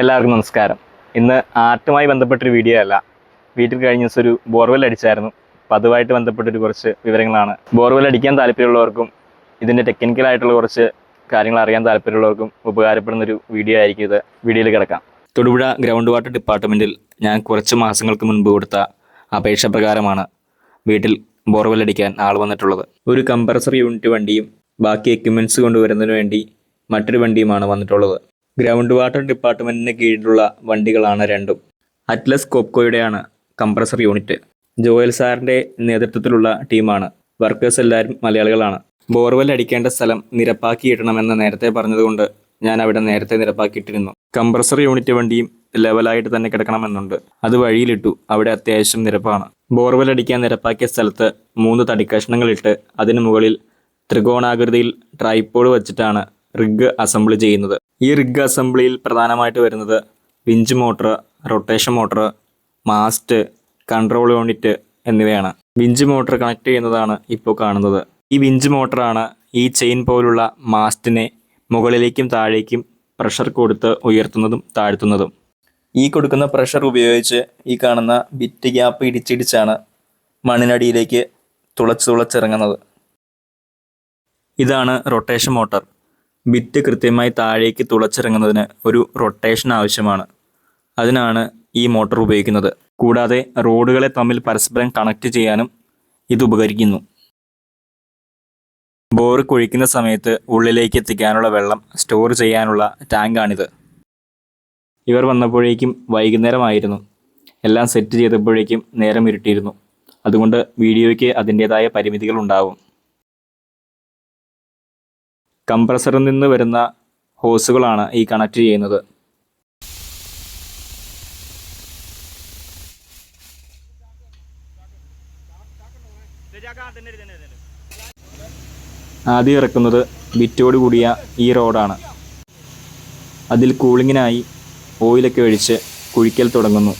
എല്ലാവർക്കും നമസ്കാരം. ഇന്ന് ആർട്ടുമായി ബന്ധപ്പെട്ടൊരു വീഡിയോ അല്ല. വീട്ടിൽ കഴിഞ്ഞ ദിവസം ഒരു ബോർവെൽ അടിച്ചായിരുന്നു. അപ്പോൾ അതുമായിട്ട് ബന്ധപ്പെട്ടൊരു കുറച്ച് വിവരങ്ങളാണ്. ബോർവെൽ അടിക്കാൻ താല്പര്യമുള്ളവർക്കും ഇതിൻ്റെ ടെക്നിക്കലായിട്ടുള്ള കുറച്ച് കാര്യങ്ങൾ അറിയാൻ താല്പര്യമുള്ളവർക്കും ഉപകാരപ്പെടുന്നൊരു വീഡിയോ ആയിരിക്കും ഇത്. വീഡിയോയിൽ കിടക്കാം. തൊടുപുഴ ഗ്രൗണ്ട് വാട്ടർ ഡിപ്പാർട്ട്മെൻറ്റിൽ ഞാൻ കുറച്ച് മാസങ്ങൾക്ക് മുൻപ് കൊടുത്ത അപേക്ഷ പ്രകാരമാണ് വീട്ടിൽ ബോർവെൽ അടിക്കാൻ ആൾ വന്നിട്ടുള്ളത്. ഒരു കംപ്രസർ യൂണിറ്റ് വണ്ടിയും ബാക്കി എക്യുപ്മെൻറ്റ്സ് കൊണ്ടുവരുന്നതിന് വേണ്ടി മറ്റൊരു വണ്ടിയുമാണ് വന്നിട്ടുള്ളത്. ഗ്രൗണ്ട് വാട്ടർ ഡിപ്പാർട്ട്മെൻറ്റിന് കീഴിലുള്ള വണ്ടികളാണ് രണ്ടും. അറ്റ്ലസ് കോപ്കോയുടെയാണ് കംപ്രസർ യൂണിറ്റ്. ജോയൽ സാറിൻ്റെ നേതൃത്വത്തിലുള്ള ടീമാണ്. വർക്കേഴ്സ് എല്ലാവരും മലയാളികളാണ്. ബോർവെൽ അടിക്കേണ്ട സ്ഥലം നിരപ്പാക്കിയിടണമെന്ന് നേരത്തെ പറഞ്ഞതുകൊണ്ട് ഞാൻ അവിടെ നേരത്തെ നിരപ്പാക്കിയിട്ടിരുന്നു. കംപ്രസർ യൂണിറ്റ് വണ്ടിയും ലെവലായിട്ട് തന്നെ കിടക്കണമെന്നുണ്ട്. അത് വഴിയിലിട്ടു. അവിടെ അത്യാവശ്യം നിരപ്പാണ്. ബോർവെൽ അടിക്കാൻ നിരപ്പാക്കിയ സ്ഥലത്ത് 3 തടിക്കഷ്ണങ്ങളിട്ട് അതിന് മുകളിൽ ത്രികോണാകൃതിയിൽ ട്രൈപോഡ് വച്ചിട്ടാണ് റിഗ് അസംബിൾ ചെയ്യുന്നത്. ഈ റിഗ് അസംബ്ലിയിൽ പ്രധാനമായിട്ട് വരുന്നത് winch motor, rotation motor, mast, control unit എന്നിവയാണ്. വിഞ്ച് മോട്ടർ കണക്ട് ചെയ്യുന്നതാണ് ഇപ്പോൾ കാണുന്നത്. ഈ വിഞ്ച് മോട്ടറാണ് ഈ ചെയിൻ പോലുള്ള മാസ്റ്റിനെ മുകളിലേക്കും താഴേക്കും പ്രഷർ കൊടുത്ത് ഉയർത്തുന്നതും താഴ്ത്തുന്നതും. ഈ കൊടുക്കുന്ന പ്രഷർ ഉപയോഗിച്ച് ഈ കാണുന്ന ബിറ്റ് ഗ്യാപ്പ് ഇടിച്ചിടിച്ചാണ് മണ്ണിനടിയിലേക്ക് തുളച്ചിറങ്ങുന്നത്. ഇതാണ് റൊട്ടേഷൻ മോട്ടർ. ബിറ്റ് കൃത്യമായി താഴേക്ക് തുളച്ചിറങ്ങുന്നതിന് ഒരു റൊട്ടേഷൻ ആവശ്യമാണ്. അതിനാണ് ഈ മോട്ടോർ ഉപയോഗിക്കുന്നത്. കൂടാതെ റോഡുകളെ തമ്മിൽ പരസ്പരം കണക്ട് ചെയ്യാനും ഇത് ഉപകരിക്കുന്നു. ബോർ കുഴിക്കുന്ന സമയത്ത് ഉള്ളിലേക്ക് എത്തിക്കാനുള്ള വെള്ളം സ്റ്റോർ ചെയ്യാനുള്ള ടാങ്കാണിത്. ഇവർ വന്നപ്പോഴേക്കും വൈകുന്നേരമായിരുന്നു. എല്ലാം സെറ്റ് ചെയ്തപ്പോഴേക്കും നേരം ഇരുട്ടിയിരുന്നു. അതുകൊണ്ട് വീഡിയോയ്ക്ക് അതിൻ്റേതായ പരിമിതികൾ ഉണ്ടാവും. കംപ്രസറിൽ നിന്ന് വരുന്ന ഹോസുകളാണ് ഈ കണക്ട് ചെയ്യുന്നത്. ആദ്യം ഇറക്കുന്നത് ബിറ്റോട് കൂടിയ ഈ റോഡാണ്. അതിൽ കൂളിങ്ങിനായി ഓയിലൊക്കെ ഒഴിച്ച് കുഴിക്കൽ തുടങ്ങുന്നു.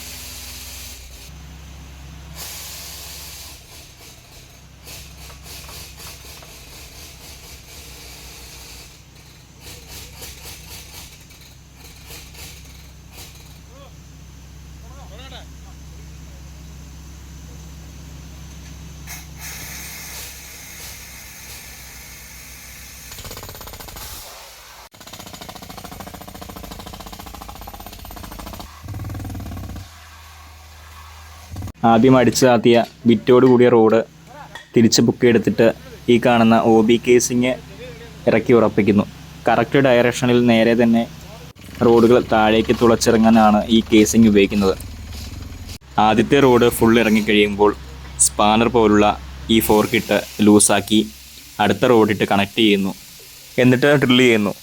ആദ്യം അടിച്ചു താത്തിയ ബിറ്റോട് കൂടിയ റോഡ് തിരിച്ച് പൊക്കിയെടുത്തിട്ട് ഈ കാണുന്ന OB കേസിങ് ഇറക്കി ഉറപ്പിക്കുന്നു. കറക്റ്റ് ഡയറക്ഷനിൽ നേരെ തന്നെ റോഡുകൾ താഴേക്ക് തുളച്ചിറങ്ങാനാണ് ഈ കേസിങ് ഉപയോഗിക്കുന്നത്. ആദ്യത്തെ റോഡ് ഫുൾ ഇറങ്ങിക്കഴിയുമ്പോൾ സ്പാനർ പോലുള്ള ഈ ഫോർക്കിട്ട് ലൂസാക്കി അടുത്ത റോഡിട്ട് കണക്ട് ചെയ്യുന്നു. എന്നിട്ട് ഡ്രില്ല് ചെയ്യുന്നു.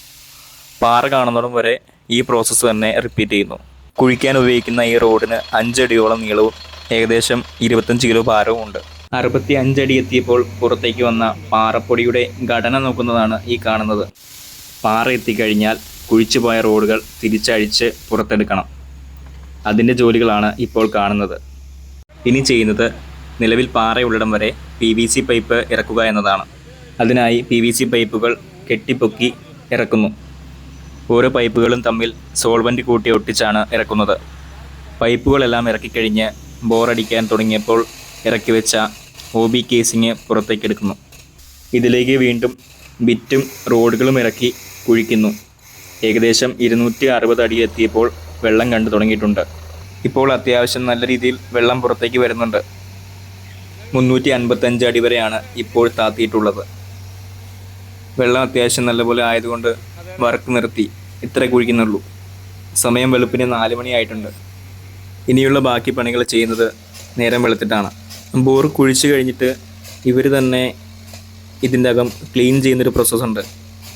പാറ കാണുന്നിടം വരെ ഈ പ്രോസസ്സ് തന്നെ റിപ്പീറ്റ് ചെയ്യുന്നു. കുഴിക്കാൻ ഉപയോഗിക്കുന്ന ഈ റോഡിന് 5 അടിയോളം നീളവും ഏകദേശം 25 കിലോ ഭാരവും ഉണ്ട്. 65 അടി എത്തിയപ്പോൾ പുറത്തേക്ക് വന്ന പാറപ്പൊടിയുടെ ഘടന നോക്കുന്നതാണ് ഈ കാണുന്നത്. പാറ എത്തിക്കഴിഞ്ഞാൽ കുഴിച്ചുപോയ റോഡുകൾ തിരിച്ചഴിച്ച് പുറത്തെടുക്കണം. അതിൻ്റെ ജോലികളാണ് ഇപ്പോൾ കാണുന്നത്. ഇനി ചെയ്യുന്നത് നിലവിൽ പാറയുള്ളിടം വരെ PVC പൈപ്പ് ഇറക്കുക എന്നതാണ്. അതിനായി PVC പൈപ്പുകൾ കെട്ടിപ്പൊക്കി ഇറക്കുന്നു. ഓരോ പൈപ്പുകളും തമ്മിൽ സോൾവൻ്റ് കൂട്ടി ഒട്ടിച്ചാണ് ഇറക്കുന്നത്. പൈപ്പുകളെല്ലാം ഇറക്കിക്കഴിഞ്ഞ് ബോറടിക്കാൻ തുടങ്ങിയപ്പോൾ ഇറക്കി വെച്ച OB കേസിങ് പുറത്തേക്കെടുക്കുന്നു. ഇതിലേക്ക് വീണ്ടും ബിറ്റും റോഡുകളും ഇറക്കി കുഴിക്കുന്നു. ഏകദേശം 260 അടി എത്തിയപ്പോൾ വെള്ളം കണ്ടു തുടങ്ങിയിട്ടുണ്ട്. ഇപ്പോൾ അത്യാവശ്യം നല്ല രീതിയിൽ വെള്ളം പുറത്തേക്ക് വരുന്നുണ്ട്. 355 അടി വരെയാണ് ഇപ്പോൾ താത്തിയിട്ടുള്ളത്. വെള്ളം അത്യാവശ്യം നല്ലപോലെ ആയതുകൊണ്ട് വർക്ക് നിർത്തി. ഇത്ര കുഴിക്കുന്നുള്ളൂ. സമയം വെളുപ്പിന് 4 മണിയായിട്ടുണ്ട്. ഇനിയുള്ള ബാക്കി പണികൾ ചെയ്യുന്നത് നേരം വെളുത്തിട്ടാണ്. ബോർ കുഴിച്ച് കഴിഞ്ഞിട്ട് ഇവർ തന്നെ ഇതിൻ്റെ അകം ക്ലീൻ ചെയ്യുന്നൊരു പ്രോസസ്സുണ്ട്.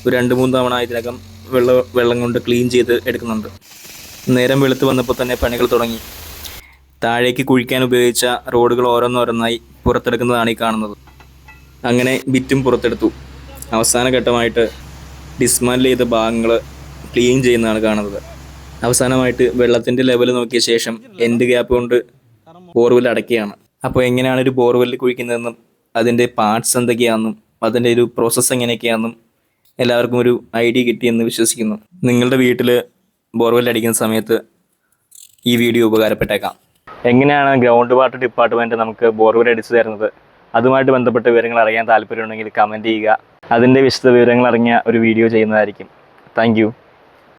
ഒരു 2-3 തവണ ഇതിനകം വെള്ളം കൊണ്ട് ക്ലീൻ ചെയ്ത് എടുക്കുന്നുണ്ട്. നേരം വെളുത്ത് വന്നപ്പോൾ തന്നെ പണികൾ തുടങ്ങി. താഴേക്ക് കുഴിക്കാൻ ഉപയോഗിച്ച റോഡുകൾ ഓരോന്നോരോന്നായി പുറത്തെടുക്കുന്നതാണ് ഈ കാണുന്നത്. അങ്ങനെ ബിറ്റും പുറത്തെടുത്തു. അവസാന ഘട്ടമായിട്ട് ഡിസ്മാൻഡിൽ ചെയ്ത ഭാഗങ്ങൾ ക്ലീൻ ചെയ്യുന്നതാണ് കാണുന്നത്. അവസാനമായിട്ട് വെള്ളത്തിൻ്റെ ലെവൽ നോക്കിയ ശേഷം എൻഡ് ഗ്യാപ്പ് കൊണ്ട് ബോർവെൽ അടയ്ക്കുകയാണ്. അപ്പോൾ എങ്ങനെയാണ് ഒരു ബോർവെൽ കുഴിക്കുന്നതെന്നും അതിൻ്റെ പാർട്സ് എന്തൊക്കെയാണെന്നും അതിൻ്റെ ഒരു പ്രോസസ്സ് എങ്ങനെയൊക്കെയാണെന്നും എല്ലാവർക്കും ഒരു ഐഡിയ കിട്ടിയെന്ന് വിശ്വസിക്കുന്നു. നിങ്ങളുടെ വീട്ടിൽ ബോർവെൽ അടിക്കുന്ന സമയത്ത് ഈ വീഡിയോ ഉപകാരപ്പെട്ടേക്കാം. എങ്ങനെയാണ് ഗ്രൗണ്ട് വാട്ടർ ഡിപ്പാർട്ട്മെൻറ്റ് നമുക്ക് ബോർവെൽ അടിച്ചു തരുന്നത്, അതുമായിട്ട് ബന്ധപ്പെട്ട വിവരങ്ങൾ അറിയാൻ താല്പര്യമുണ്ടെങ്കിൽ കമൻറ്റ് ചെയ്യുക. അതിൻ്റെ വിശദ വിവരങ്ങൾ അടങ്ങിയ ഒരു വീഡിയോ ചെയ്യുന്നതായിരിക്കും. താങ്ക്